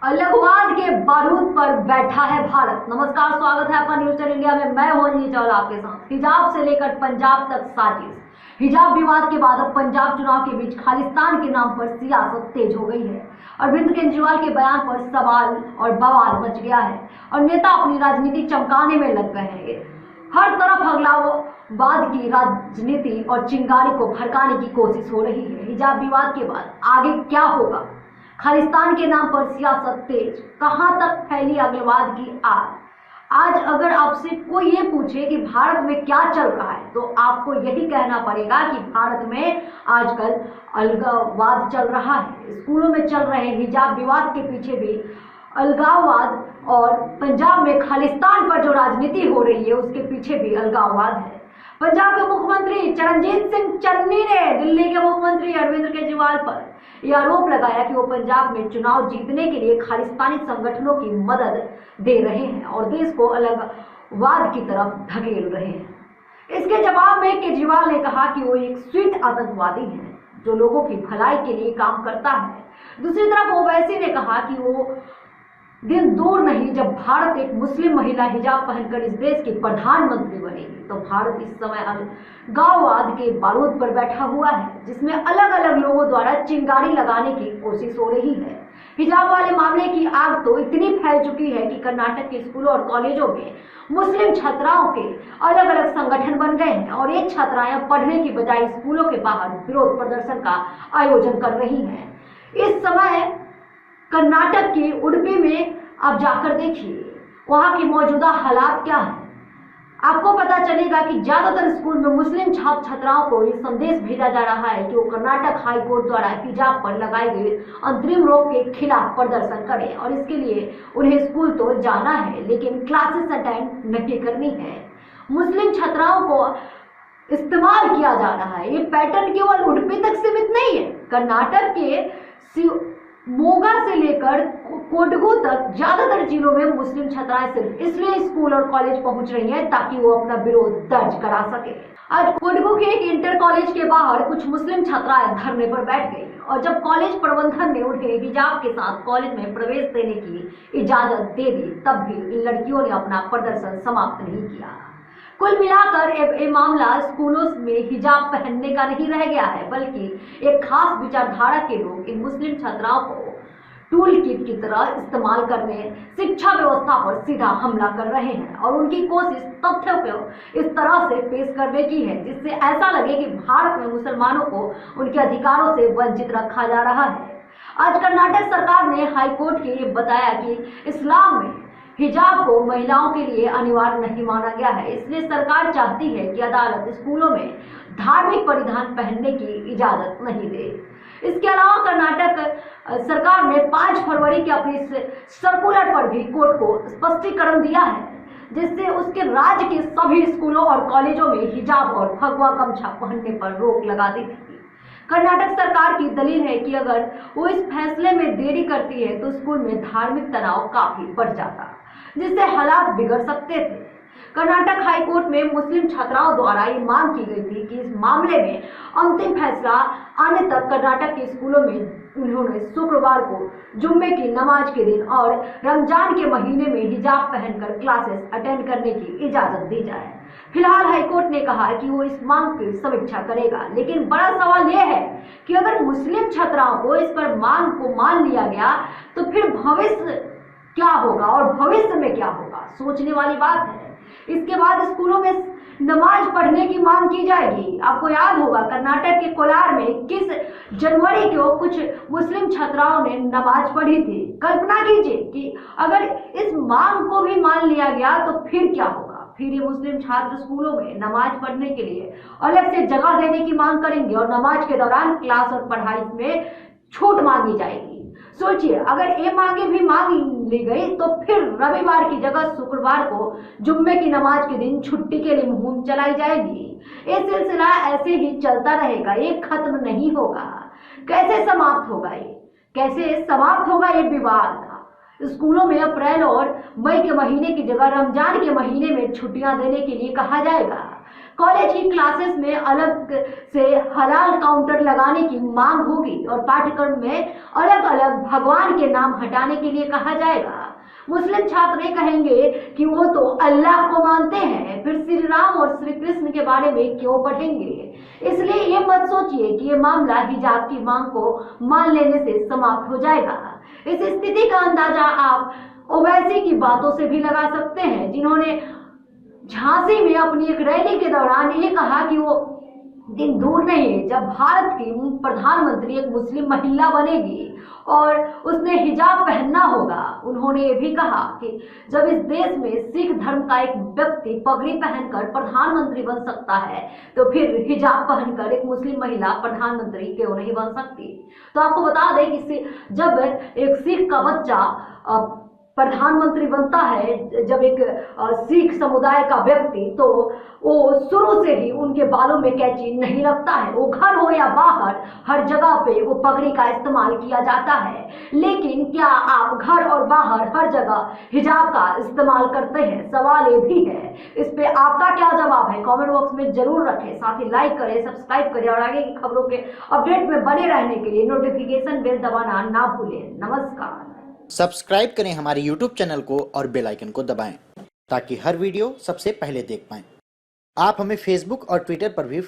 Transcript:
अलगवाद के बारूद पर बैठा है भारत। नमस्कार, स्वागत है आपका न्यूज 10 इंडिया में। मैं हूं अंजलि चावला आपके साथ। हिजाब से लेकर पंजाब तक साजिश। हिजाब विवाद के बाद अब पंजाब चुनाव के बीच खालिस्तान के नाम पर सियासत तेज हो गई है। अरविंद केजरीवाल के बयान पर सवाल और बवाल मच गया है और नेता अपनी राजनीति चमकाने में लग गए हैं। हर तरफ अलगाववाद की राजनीति और चिंगारी को भड़काने की कोशिश हो रही है। हिजाब विवाद के बाद आगे क्या होगा? खालिस्तान के नाम पर सियासत तेज, कहां तक फैली अलगाववाद की आग? आज अगर आपसे कोई ये पूछे कि भारत में क्या चल रहा है तो आपको यही कहना पड़ेगा कि भारत में आजकल अलगाववाद चल रहा है। स्कूलों में चल रहे हिजाब विवाद के पीछे भी अलगाववाद और पंजाब में खालिस्तान पर जो राजनीति हो रही है उसके पीछे भी अलगाववाद है। पंजाब के मुख्यमंत्री चरणजीत सिंह चन्नी ने दिल्ली के मुख्यमंत्री अरविंद केजरीवाल पर यह आरोप लगाया कि वो पंजाब में चुनाव जीतने के लिए खालिस्तानी संगठनों की मदद दे रहे हैं और देश को अलगवाद की तरफ धकेल रहे हैं। इसके जवाब में केजरीवाल ने कहा कि वो एक स्वीट आतंकवादी है जो लोगों की भलाई के लिए काम करता है। दूसरी तरफ ओवैसी ने कहा कि वो दिन दूर नहीं जब भारत एक मुस्लिम महिला हिजाब पहनकर इस देश की प्रधानमंत्री बनेगी। तो भारत इस समय अलगाववाद के बारूद पर बैठा हुआ है जिसमें अलग अलग लोगों द्वारा चिंगारी लगाने की कोशिश हो रही है। हिजाब वाले मामले की आग तो इतनी फैल चुकी है कि कर्नाटक के स्कूलों और कॉलेजों में मुस्लिम छात्राओं के अलग अलग संगठन बन गए हैं और ये छात्राएं पढ़ने की बजाय स्कूलों के बाहर विरोध प्रदर्शन का आयोजन कर रही हैं। इस समय कर्नाटक के उडुपी में आप जाकर देखिए वहां की मौजूदा हालात क्या है। आपको पता चलेगा कि ज्यादातर स्कूल में मुस्लिम छात्र छात्राओं को ये संदेश भेजा जा रहा है कि वो कर्नाटक हाई कोर्ट द्वारा हिजाब पर लगाई गई अंतरिम रोक के खिलाफ प्रदर्शन करें और इसके लिए उन्हें स्कूल तो जाना है लेकिन क्लासेस अटेंड नहीं करनी है। मुस्लिम छात्राओं को इस्तेमाल किया जा रहा है। ये पैटर्न केवल उडुपी तक सीमित नहीं है। कर्नाटक के मोगा से लेकर कोडगु तक ज्यादातर जिलों में मुस्लिम छात्राएं सिर्फ इसलिए स्कूल और कॉलेज पहुंच रही हैं ताकि वो अपना विरोध दर्ज करा सके। आज कोडगु के एक इंटर कॉलेज के बाहर कुछ मुस्लिम छात्राएं धरने पर बैठ गई और जब कॉलेज प्रबंधन ने उन्हें हिजाब के साथ कॉलेज में प्रवेश देने की इजाजत दे दी तब भी इन लड़कियों ने अपना प्रदर्शन समाप्त नहीं किया। कुल मिलाकर ये मामला स्कूलों में हिजाब पहनने का नहीं रह गया है बल्कि एक खास विचारधारा के लोग इन मुस्लिम छात्राओं को टूल किट की तरह इस्तेमाल करने शिक्षा व्यवस्था पर सीधा हमला कर रहे हैं और उनकी कोशिश तथ्यों को इस तरह से पेश करने की है जिससे ऐसा लगे कि भारत में मुसलमानों को उनके अधिकारों से वंचित रखा जा रहा है। आज कर्नाटक सरकार ने हाईकोर्ट के लिए बताया कि इस्लाम में हिजाब को महिलाओं के लिए अनिवार्य नहीं माना गया है, इसलिए सरकार चाहती है कि अदालत स्कूलों में धार्मिक परिधान पहनने की इजाजत नहीं दे। इसके अलावा कर्नाटक सरकार ने 5 फरवरी के अपनी सर्कुलर पर भी कोर्ट को स्पष्टीकरण दिया है जिससे उसके राज्य के सभी स्कूलों और कॉलेजों में हिजाब और भगवा गमछा पहनने पर रोक लगा दी थी। कर्नाटक सरकार की दलील है कि अगर वो इस फैसले में देरी करती है तो स्कूल में धार्मिक तनाव काफी बढ़ जाता जिससे हालात बिगड़ सकते थे। कर्नाटक हाईकोर्ट में मुस्लिम छात्राओं द्वारा ये मांग की गई थी कि इस मामले में अंतिम फैसला आने तक कर्नाटक के स्कूलों में उन्होंने शुक्रवार को जुम्मे की नमाज के दिन और रमजान के महीने में हिजाब पहनकर क्लासेस अटेंड करने की इजाजत दी जाए। फिलहाल हाईकोर्ट ने कहा कि वो इस मांग की समीक्षा करेगा लेकिन बड़ा सवाल यह है कि अगर मुस्लिम छात्राओं को इस पर मांग को मान लिया गया तो फिर भविष्य क्या होगा और भविष्य में क्या होगा, सोचने वाली बात है। इसके बाद स्कूलों में नमाज पढ़ने की मांग की जाएगी। आपको याद होगा कर्नाटक के कोलार में 21 जनवरी को कुछ मुस्लिम छात्राओं ने नमाज पढ़ी थी। कल्पना कीजिए कि अगर इस मांग को भी मान लिया गया तो फिर क्या होगा। फिर ये मुस्लिम छात्र स्कूलों में नमाज पढ़ने के लिए अलग से जगह देने की मांग करेंगे और नमाज के दौरान क्लास और पढ़ाई में छूट मांगी जाएगी। सोचिए अगर ये मांगे भी मांग ली गई तो फिर रविवार की जगह शुक्रवार को जुम्मे की नमाज के दिन छुट्टी के लिए मुहिम चलाई जाएगी। ये सिलसिला ऐसे ही चलता रहेगा, ये खत्म नहीं होगा। कैसे समाप्त होगा ये विवाद? स्कूलों में अप्रैल और मई के महीने की जगह रमजान के महीने में छुट्टियां देने के लिए कहा जाएगा। कॉलेज की क्लासेस में अलग से हलाल काउंटर लगाने की मांग होगी और पाठ्यक्रम में अलग अलग भगवान के नाम हटाने के लिए कहा जाएगा। मुस्लिम छात्र कहेंगे कि वो तो अल्लाह को मानते हैं, फिर श्री राम और श्री कृष्ण के बारे में क्यों पढ़ेंगे। इसलिए ये मत सोचिए कि ये मामला हिजाब की मांग को मान लेने से समाप्त हो जाएगा। इस स्थिति का अंदाजा आप ओवैसी की बातों से भी लगा सकते हैं, जिन्होंने झांसी में अपनी एक रैली के दौरान ये कहा कि वो दिन दूर नहीं है जब भारत की प्रधानमंत्री एक मुस्लिम महिला बनेगी और उसने हिजाब पहनना होगा। उन्होंने ये भी कहा कि जब इस देश में सिख धर्म का एक व्यक्ति पगड़ी पहनकर प्रधानमंत्री बन सकता है तो फिर हिजाब पहनकर एक मुस्लिम महिला प्रधानमंत्री क्यों नहीं बन सकती। तो आपको बता दें कि जब एक सिख का बच्चा प्रधानमंत्री बनता है, जब एक सिख समुदाय का व्यक्ति, तो वो शुरू से ही उनके बालों में कैंची नहीं रखता है। वो घर हो या बाहर हर जगह पे वो पगड़ी का इस्तेमाल किया जाता है। लेकिन क्या आप घर और बाहर हर जगह हिजाब का इस्तेमाल करते हैं? सवाल ये भी है। इस पे आपका क्या जवाब है कमेंट बॉक्स में जरूर रखें। साथ ही लाइक करें, सब्सक्राइब करें और आगे की खबरों के अपडेट में बने रहने के लिए नोटिफिकेशन बेल दबाना ना भूलें। नमस्कार। सब्सक्राइब करें हमारे YouTube चैनल को और बेल आइकन को दबाएं ताकि हर वीडियो सबसे पहले देख पाएं। आप हमें Facebook और Twitter पर भी